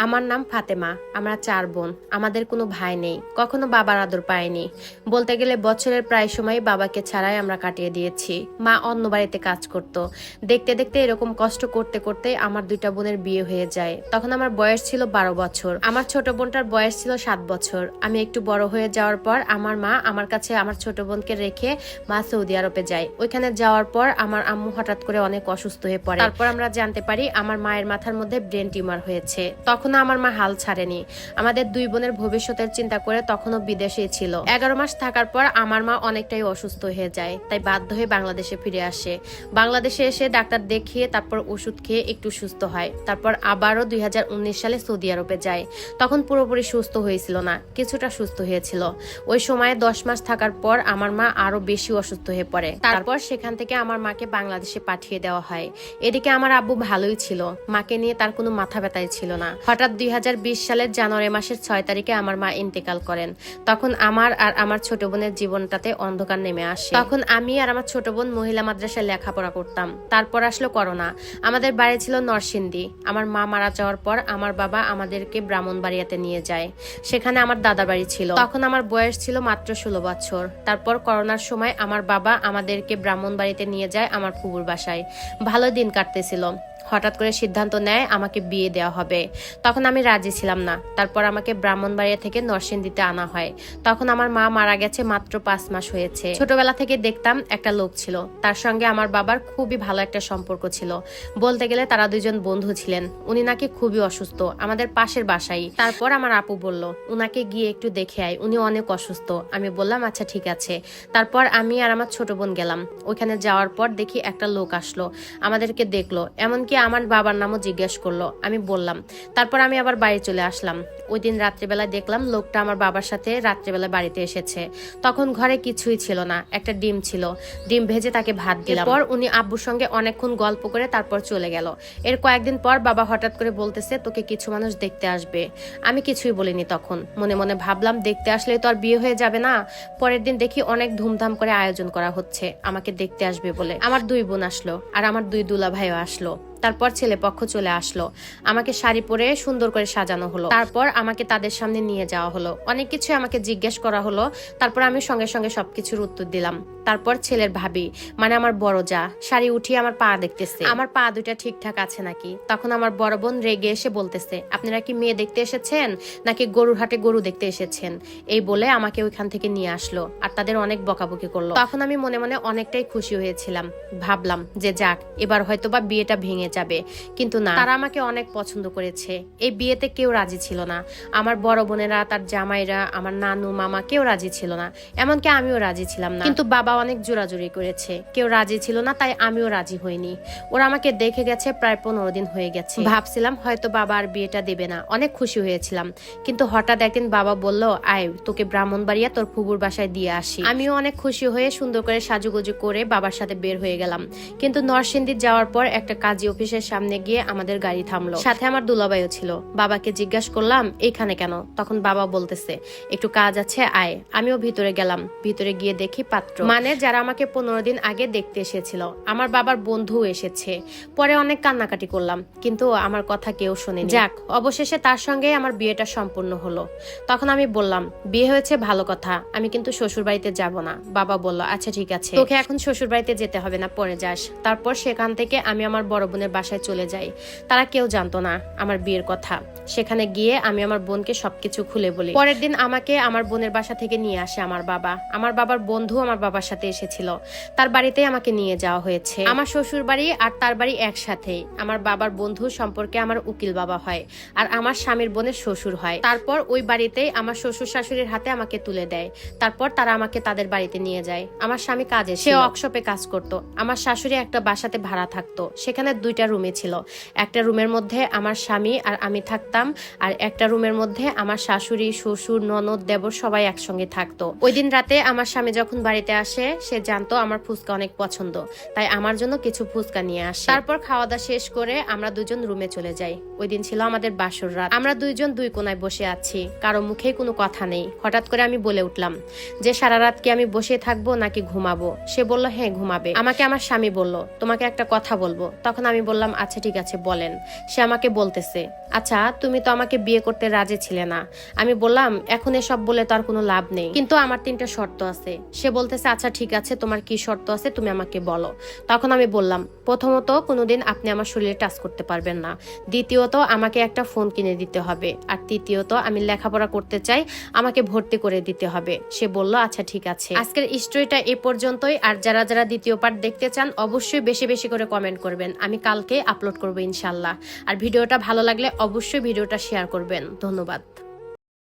আমার নাম ফাতেমা। আমরা 4 বোন। আমাদের কোনো ভাই নেই। কখনো বাবার আদর পাইনি। বলতে গেলে বছরের প্রায় সময় বাবাকে ছাড়াই আমরা কাটিয়ে দিয়েছি। মা অন্য বাড়িতে কাজ করত। দেখতে দেখতে এরকম কষ্ট করতে করতে আমার 2টা বোনের বিয়ে হয়ে যায়। তখন আমার বয়স ছিল 12 বছর। আমার ছোট বোনটার বয়স ছিল 7 বছর। আমি একটু বড় হয়ে যাওয়ার পর আমার মা আমার কাছে আমার ছোট বোনকে রেখে মা সৌদি আরবে যায়। ওইখানে যাওয়ার পর আমার আম্মু হঠাৎ করে অনেক অসুস্থ হয়ে পড়ে। তারপর আমরা জানতে পারি আমার মায়ের মাথার মধ্যে ব্রেন টিউমার হয়েছে। তখনও আমার মা হাল ছাড়েনি। আমাদের 2 বোনের ভবিষ্যতের চিন্তা করে তখনও বিদেশেই ছিল। 11 মাস থাকার পর আমার মা অনেকটাই অসুস্থ হয়ে যায়। তাই বাধ্য হয়ে বাংলাদেশে ফিরে আসে। বাংলাদেশে এসে ডাক্তার দেখিয়ে তারপর ওষুধ খেয়ে একটু সুস্থ হয়। তারপর আবারও 2019 সালে সৌদি আরবে যায়। তখন পুরোপুরি সুস্থ হয়েছিল না, কিছুটা সুস্থ হয়েছিল। ওই সময়ে 10 মাস থাকার পর আমার মা আরো বেশি অসুস্থ হয়ে পড়ে। তারপর সেখান থেকে আমার মাকে বাংলাদেশে পাঠিয়ে দেওয়া হয়। এদিকে আমার আব্বু ভালোই ছিল, মাকে নিয়ে তার কোনো মাথা ব্যথাই ছিল না। হঠাৎ 2020 সালের জানুয়ারি মাসের 6 তারিখে আমার মা ইন্তেকাল করেন। তখন আমার আর আমার ছোট বোনের জীবনটাতে অন্ধকার নেমে আসে। তখন আমি আর আমার ছোট বোন মহিলা মাদ্রাসায় লেখাপড়া করতাম। তারপর আসলো করোনা। আমাদের বাড়ি ছিল নরসিংদী। আমার মা মারা যাওয়ার পর আমার বাবা আমাদেরকে ব্রাহ্মণবাড়িয়াতে নিয়ে যায়। সেখানে আমার দাদা বাড়ি ছিল। তখন আমার বয়স ছিল মাত্র 16 বছর। তারপর করোনার সময় আমার বাবা আমাদেরকে ব্রাহ্মণবাড়িতে নিয়ে যায় আমার ফুফুর বাসায়। ভালো দিন কাটতেছিল। হঠাৎ করে সিদ্ধান্ত নেয় আমাকে বিয়ে দেওয়া হবে। তখন আমি রাজি ছিলাম না। তারপর আমাকে ব্রাহ্মণবাড়িয়া থেকে নরসিংদীতে আনা হয়। তখন আমার মা মারা গেছে মাত্র 5 মাস হয়েছে। ছোটবেলা থেকে দেখতাম একটা লোক ছিল, তার সঙ্গে আমার বাবার খুবই ভালো একটা সম্পর্ক ছিল। বলতে গেলে তারা 2 জন বন্ধু ছিলেন। উনি নাকি খুবই অসুস্থ, আমাদের পাশের বাসায়। তারপর আমার আপু বলল উনাকে গিয়ে একটু দেখে আয়, উনি অনেক অসুস্থ। আমি বললাম আচ্ছা ঠিক আছে। তারপর আমি আর আমার ছোট বোন গেলাম। ওইখানে যাওয়ার পর দেখি একটা লোক আসলো, আমাদেরকে দেখলো, এমনকি আমার বাবার নামও জিজ্ঞেস করলো। আমি বললাম। তারপর আমি আবার বাড়ি চলে আসলাম। ওই দিন রাত্রিবেলা দেখলাম লোকটা আমার বাবার সাথে রাত্রিবেলা বাড়িতে এসেছে। তখন ঘরে কিছুই ছিল না, একটা ডিম ছিল। ডিম ভেজে তাকে ভাত দিলাম। পর উনি আব্বুর সঙ্গে অনেকক্ষণ গল্প করে তারপর চলে গেল। এর কয়েকদিন পর বাবা হঠাৎ করে বলতেছে তোকে কিছু মানুষ দেখতে আসবে। আমি কিছুই বলিনি। তখন মনে মনে ভাবলাম দেখতে আসলে তো আর বিয়ে হয়ে যাবে না। পরের দিন দেখি অনেক ধুমধাম করে আয়োজন করা হচ্ছে আমাকে দেখতে আসবে বলে। আমার 2 বোন আসলো আর আমার 2 দুলা ভাইও আসলো। তারপর ছেলে পক্ষ চলে আসলো। আমাকে শাড়ি পরে সুন্দর করে সাজানো হলো। তারপর আমাকে তাদের সামনে নিয়ে যাওয়া হলো। অনেক কিছু আমাকে জিজ্ঞেস করা হলো। তারপর আমি সঙ্গে সঙ্গে সবকিছুর উত্তর দিলাম। তারপর ছেলের ভাবি মানে আমার বড় যা শাড়ি উঠিয়ে আমার পা দেখতেছে, আমার পা 2টা ঠিকঠাক আছে নাকি। তখন আমার বড় বোন রেগে এসে বলতেছে আপনারা কি মেয়ে দেখতে এসেছেন নাকি গরুর হাটে গরু দেখতে এসেছেন। এই বলে আমাকে ওইখান থেকে নিয়ে আসলো আর তাদের অনেক বকাবকি করলো। তখন আমি মনে মনে অনেকটাই খুশি হয়েছিলাম। ভাবলাম যে যাক এবার হয়তো বা বিয়েটা ভেঙে যাবে। কিন্তু না, তারা আমাকে অনেক পছন্দ করেছে। এই বিয়েতে কেউ রাজি ছিল না। আমার বড় বোনেরা, তার জামাইরা, আমার নানু মামা কেউ রাজি ছিল না। এমনকি আমিও রাজি ছিলাম না। কিন্তু বাবা অনেক জোরাজুরি করেছে, কেউ রাজি ছিল না, তাই আমিও রাজি হইনি। ওরা আমাকে দেখে গেছে প্রায় 15 দিন হয়ে গেছে। ভাবছিলাম হয়তো বাবা আর বিয়েটা দেবে না, অনেক খুশি হয়েছিলাম। কিন্তু হঠাৎ একদিন বাবা বলল আয় তোকে ব্রাহ্মণবাড়িয়া তোর ফুফুর বাসায় দিয়ে আসি। আমিও অনেক খুশি হয়ে সুন্দর করে সাজুগুজু করে বাবার সাথে বের হয়ে গেলাম। কিন্তু নরসিংদী যাওয়ার পর একটা কাজী অফিসের সামনে গিয়ে আমাদের গাড়ি থামলো। সাথে আমার দুলাভাইও ছিল। বাবাকে জিজ্ঞাসা করলাম এইখানে কেন। তখন বাবা বলতেছে একটু কাজ আছে আয়। আমিও ভিতরে গেলাম। ভিতরে গিয়ে দেখি পাত্র মানে যারা আমাকে 15 দিন আগে দেখতে এসেছিল। আমার বাবার বন্ধু এসেছে। পরে অনেক কান্নাকাটি করলাম, কিন্তু আমার কথা কেউ শোনেনি। যাক অবশেষে তার সঙ্গে আমার বিয়েটা সম্পূর্ণ হলো। তখন আমি বললাম বিয়ে হয়েছে ভালো কথা, আমি কিন্তু শ্বশুর বাড়িতে যাব না। বাবা বলল আচ্ছা ঠিক আছে, তোকে এখন শ্বশুর বাড়িতে যেতে হবে না, পরে যাস। তারপর সেখান থেকে আমি আমার বড় বোনের বাসায় চলে যাই। তারা কেউ জানতো না আমার বিয়ের কথা। সেখানে গিয়ে আমি আমার বোনকে সবকিছু খুলে বলি। পরের দিন আমাকে আমার বোনের বাসা থেকে নিয়ে আসে আমার বাবা। আমার বাবার বন্ধু আমার বাবার সাথে এসেছিল। তার বাড়িতেই আমাকে নিয়ে যাওয়া হয়েছে। আমার শ্বশুর বাড়ি আর তার বাড়ি একসাথেই। আমার বাবার বন্ধু সম্পর্কে আমার উকিল বাবা হয় আর আমার স্বামীর বোনের শ্বশুর হয়। তারপর ওই বাড়িতেই আমার শ্বশুর শাশুড়ির হাতে আমাকে তুলে দেয়। তারপর তারা আমাকে তাদের বাড়িতে নিয়ে যায়। আমার স্বামী কাজে, সে ওয়ার্কশপে কাজ করতো। আমার শাশুড়ি একটা বাসাতে ভাড়া থাকতো। সেখানে 2টা রুমে ছিল। একটা রুমের মধ্যে আমার স্বামী আর আমি থাকতাম, আর একটা রুমের মধ্যে আমার শাশুড়ি, শ্বশুর, ননদ, দেবর সবাই একসঙ্গে থাকতো। ওই দিন রাতে আমার স্বামী যখন বাড়িতে আসে আসে সে জানতো আমার ফুচকা অনেক পছন্দ, তাই আমার জন্য কিছু ফুচকা নিয়ে আসে। তারপর খাওয়া দাওয়া শেষ করে আমরা দুজন রুমে চলে যাই। ওই দিন ছিল আমাদের বাসর রাত। আমরা দুইজন দুই কোনায় বসে আছি, কারো মুখে কোনো কথা নেই। হঠাৎ করে আমি বলে উঠলাম যে সারা রাত কি আমি বসে থাকবো নাকি ঘুমাবো? সে বলল হ্যাঁ ঘুমাবে। আমাকে আমার স্বামী বলল তোমাকে একটা কথা বলবো। তখন আমি বললাম আচ্ছা ঠিক আছে বলেন। সে আমাকে বলতেছে আচ্ছা তুমি তো আমাকে বিয়ে করতে রাজি ছিলে না। আমি বললাম এখন এসব বলে তো আর কোনো লাভ নেই, কিন্তু আমার 3টা শর্ত আছে। সে বলতেছে আচ্ছা ঠিক আছে তোমার কি শর্ত আছে তুমি আমাকে বলো। তখন আমি বললাম প্রথমত কোনোদিন আপনি আমার শরীরে টাচ করতে পারবেন না, দ্বিতীয়ত আমাকে একটা ফোন কিনে দিতে হবে, আর তৃতীয়ত আমি লেখাপড়া করতে চাই, আমাকে ভর্তি করে দিতে হবে। সে বলল আচ্ছা ঠিক আছে। আজকের স্টোরিটা এ পর্যন্তই। আর যারা যারা দ্বিতীয় পার্ট দেখতে চান অবশ্যই বেশি বেশি করে কমেন্ট করবেন, আমি কালকে আপলোড করবো ইনশাল্লাহ। আর ভিডিওটা ভালো লাগলে অবশ্যই ভিডিওটা শেয়ার করবেন। ধন্যবাদ।